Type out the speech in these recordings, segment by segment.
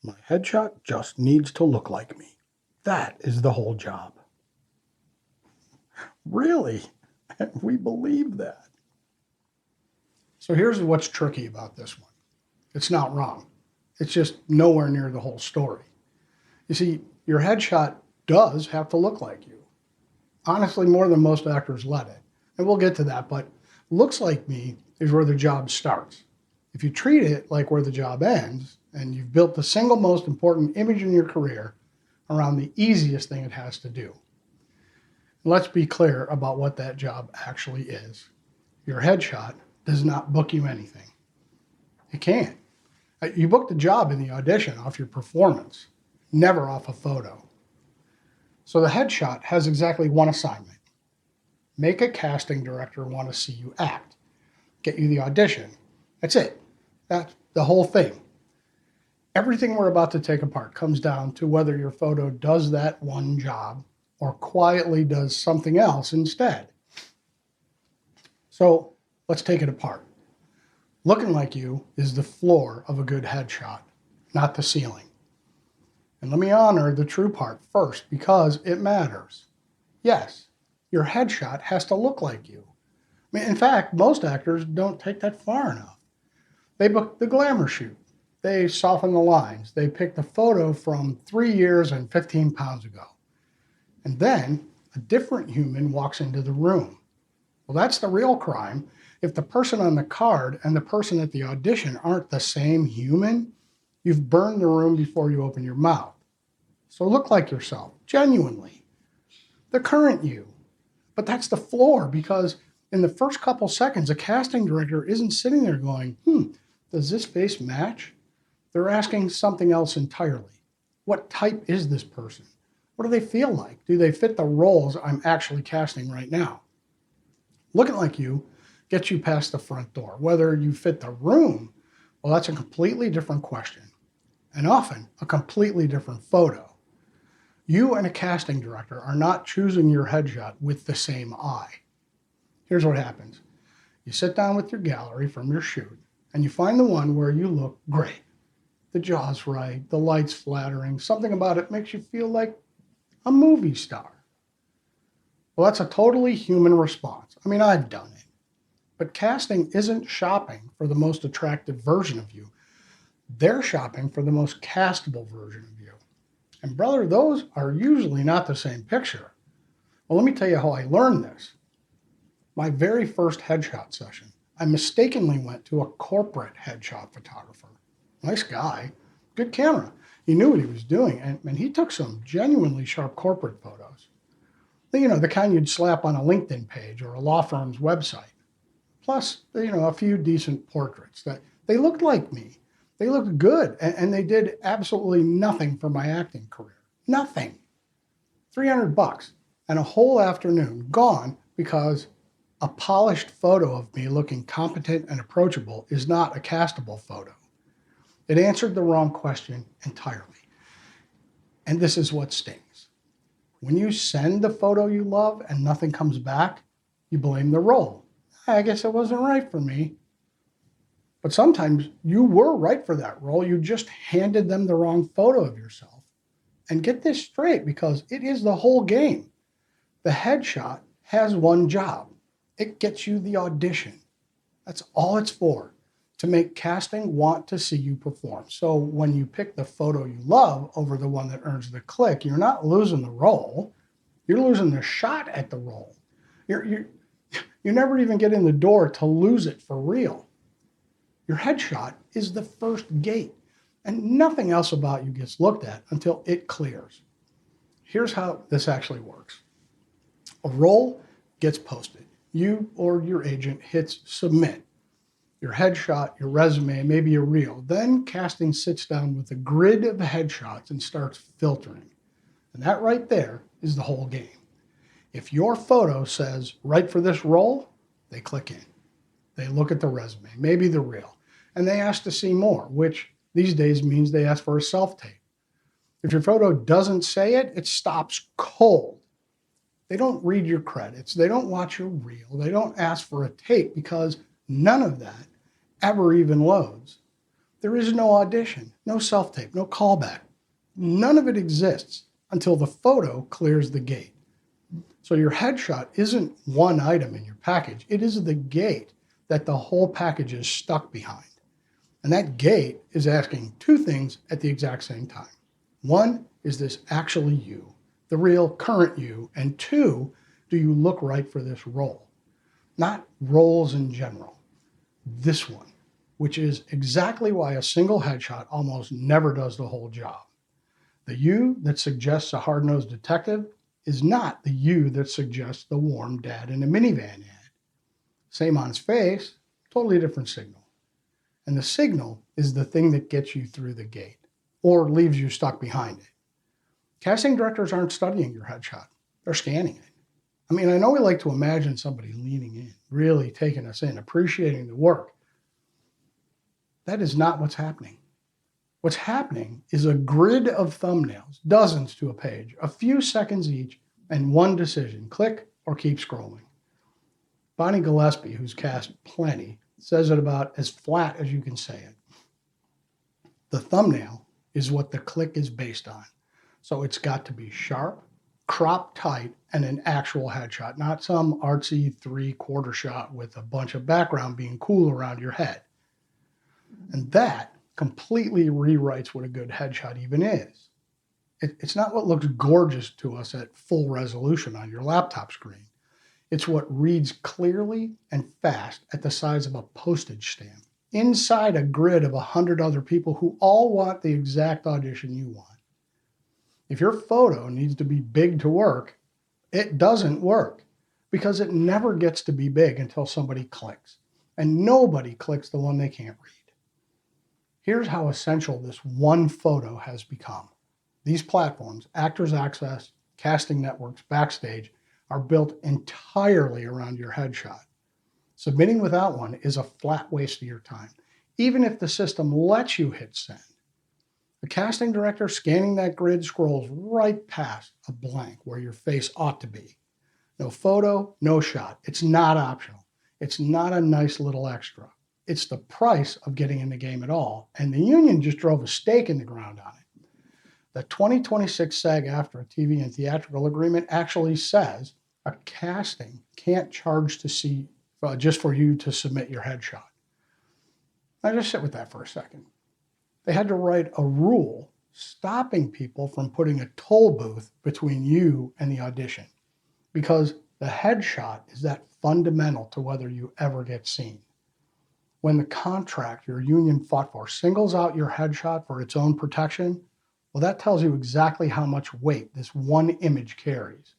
My headshot just needs to look like me. That is the whole job. Really? We believe that. So here's what's tricky about this one. It's not wrong. It's just nowhere near the whole story. You see, your headshot does have to look like you. Honestly, more than most actors let it. And we'll get to that, but looks like me is where the job starts. If you treat it like where the job ends, and you've built the single most important image in your career around the easiest thing it has to do. Let's be clear about what that job actually is. Your headshot does not book you anything. It can't. You book the job in the audition off your performance, never off a photo. So the headshot has exactly one assignment. Make a casting director want to see you act. Get you the audition. That's it. That's the whole thing. Everything we're about to take apart comes down to whether your photo does that one job or quietly does something else instead. So let's take it apart. Looking like you is the floor of a good headshot, not the ceiling. And let me honor the true part first because it matters. Yes, your headshot has to look like you. I mean, in fact, most actors don't take that far enough. They book the glamour shoot. They soften the lines. They pick the photo from 3 years and 15 pounds ago. And then a different human walks into the room. Well, that's the real crime. If the person on the card and the person at the audition aren't the same human, you've burned the room before you open your mouth. So look like yourself, genuinely. The current you. But that's the floor because in the first couple seconds, a casting director isn't sitting there going, does this face match? They're asking something else entirely. What type is this person? What do they feel like? Do they fit the roles I'm actually casting right now? Looking like you gets you past the front door. Whether you fit the room, well, that's a completely different question, and often a completely different photo. You and a casting director are not choosing your headshot with the same eye. Here's what happens. You sit down with your gallery from your shoot, and you find the one where you look great. The jaw's right, the light's flattering, something about it makes you feel like a movie star. Well, that's a totally human response. I mean, I've done it. But casting isn't shopping for the most attractive version of you. They're shopping for the most castable version of you. And brother, those are usually not the same picture. Well, let me tell you how I learned this. My very first headshot session, I mistakenly went to a corporate headshot photographer. Nice guy, good camera. He knew what he was doing, and he took some genuinely sharp corporate photos. You know, the kind you'd slap on a LinkedIn page or a law firm's website. Plus, a few decent portraits that they looked like me. They looked good, and they did absolutely nothing for my acting career. Nothing. $300 and a whole afternoon gone because a polished photo of me looking competent and approachable is not a castable photo. It answered the wrong question entirely. And this is what stings. When you send the photo you love and nothing comes back, you blame the role. I guess it wasn't right for me. But sometimes you were right for that role. You just handed them the wrong photo of yourself. And get this straight because it is the whole game. The headshot has one job. It gets you the audition. That's all it's for, to make casting want to see you perform. So when you pick the photo you love over the one that earns the click, you're not losing the role. You're losing the shot at the role. You never even get in the door to lose it for real. Your headshot is the first gate, and nothing else about you gets looked at until it clears. Here's how this actually works. A role gets posted. You or your agent hits submit. Your headshot, your resume, maybe a reel. Then casting sits down with a grid of headshots and starts filtering. And that right there is the whole game. If your photo says, right for this role, they click in. They look at the resume, maybe the reel, and they ask to see more, which these days means they ask for a self-tape. If your photo doesn't say it, it stops cold. They don't read your credits. They don't watch your reel. They don't ask for a tape because none of that ever even loads. There is no audition, no self-tape, no callback. None of it exists until the photo clears the gate. So your headshot isn't one item in your package. It is the gate that the whole package is stuck behind. And that gate is asking two things at the exact same time. One, is this actually you, the real current you? And two, do you look right for this role? Not roles in general. This one, which is exactly why a single headshot almost never does the whole job. The you that suggests a hard-nosed detective is not the you that suggests the warm dad in a minivan ad. Same on his face, totally different signal. And the signal is the thing that gets you through the gate or leaves you stuck behind it. Casting directors aren't studying your headshot. They're scanning it. I mean, I know we like to imagine somebody leaning in, really taking us in, appreciating the work. That is not what's happening. What's happening is a grid of thumbnails, dozens to a page, a few seconds each, and one decision, click or keep scrolling. Bonnie Gillespie, who's cast plenty, says it about as flat as you can say it. The thumbnail is what the click is based on. So it's got to be sharp, cropped tight, and an actual headshot, not some artsy 3/4 shot with a bunch of background being cool around your head. And that completely rewrites what a good headshot even is. It's not what looks gorgeous to us at full resolution on your laptop screen. It's what reads clearly and fast at the size of a postage stamp, inside a grid of 100 other people who all want the exact audition you want. If your photo needs to be big to work, it doesn't work because it never gets to be big until somebody clicks. And nobody clicks the one they can't read. Here's how essential this one photo has become. These platforms, Actors Access, casting networks, Backstage, are built entirely around your headshot. Submitting without one is a flat waste of your time, even if the system lets you hit send. The casting director scanning that grid scrolls right past a blank where your face ought to be. No photo, no shot. It's not optional. It's not a nice little extra. It's the price of getting in the game at all, and the union just drove a stake in the ground on it. The 2026 SAG-AFTRA TV and theatrical agreement actually says a casting can't charge to see just for you to submit your headshot. Now just sit with that for a second. They had to write a rule stopping people from putting a toll booth between you and the audition because the headshot is that fundamental to whether you ever get seen. When the contract your union fought for singles out your headshot for its own protection, well, that tells you exactly how much weight this one image carries.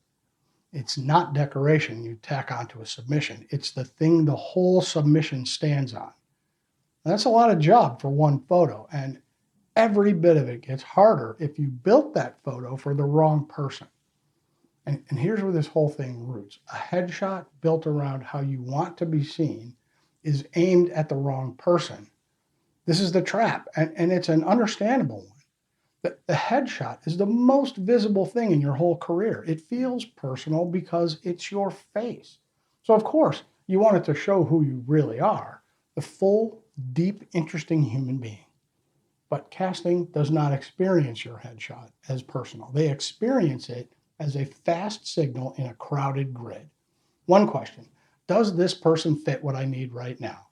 It's not decoration you tack onto a submission. It's the thing the whole submission stands on. And that's a lot of job for one photo, and every bit of it gets harder if you built that photo for the wrong person. And here's where this whole thing roots. A headshot built around how you want to be seen is aimed at the wrong person. This is the trap, and it's an understandable one. The headshot is the most visible thing in your whole career. It feels personal because it's your face. So of course, you want it to show who you really are, the full, deep, interesting human being. But casting does not experience your headshot as personal. They experience it as a fast signal in a crowded grid. One question, does this person fit what I need right now?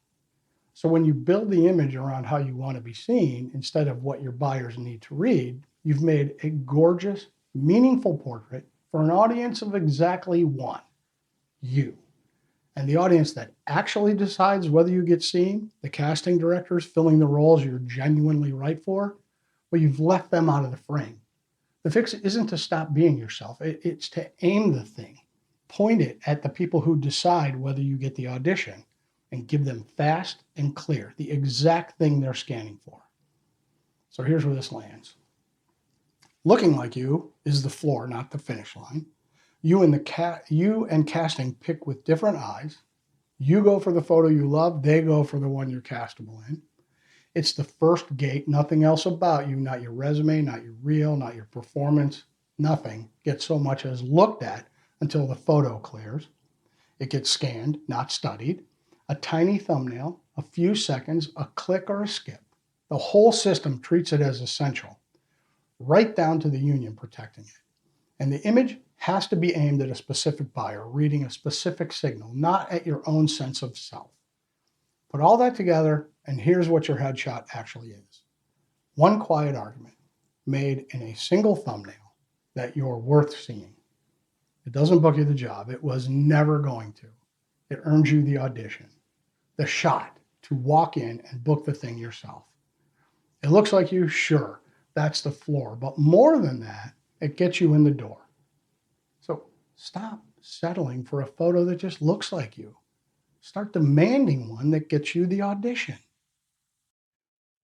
So when you build the image around how you want to be seen instead of what your buyers need to read, you've made a gorgeous, meaningful portrait for an audience of exactly one, you. And the audience that actually decides whether you get seen, the casting directors filling the roles you're genuinely right for, well, you've left them out of the frame. The fix isn't to stop being yourself. It's to aim the thing, point it at the people who decide whether you get the audition, and give them fast and clear, the exact thing they're scanning for. So here's where this lands. Looking like you is the floor, not the finish line. You and casting pick with different eyes. You go for the photo you love, they go for the one you're castable in. It's the first gate, nothing else about you, not your resume, not your reel, not your performance, nothing gets so much as looked at until the photo clears. It gets scanned, not studied. A tiny thumbnail, a few seconds, a click or a skip. The whole system treats it as essential, right down to the union protecting it. And the image has to be aimed at a specific buyer, reading a specific signal, not at your own sense of self. Put all that together, and here's what your headshot actually is: one quiet argument made in a single thumbnail that you're worth seeing. It doesn't book you the job. It was never going to. It earns you the audition, the shot to walk in and book the thing yourself. It looks like you, sure, that's the floor. But more than that, it gets you in the door. So stop settling for a photo that just looks like you. Start demanding one that gets you the audition.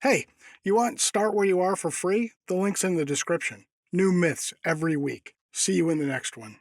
Hey, you want Start Where You Are for free? The link's in the description. New myths every week. See you in the next one.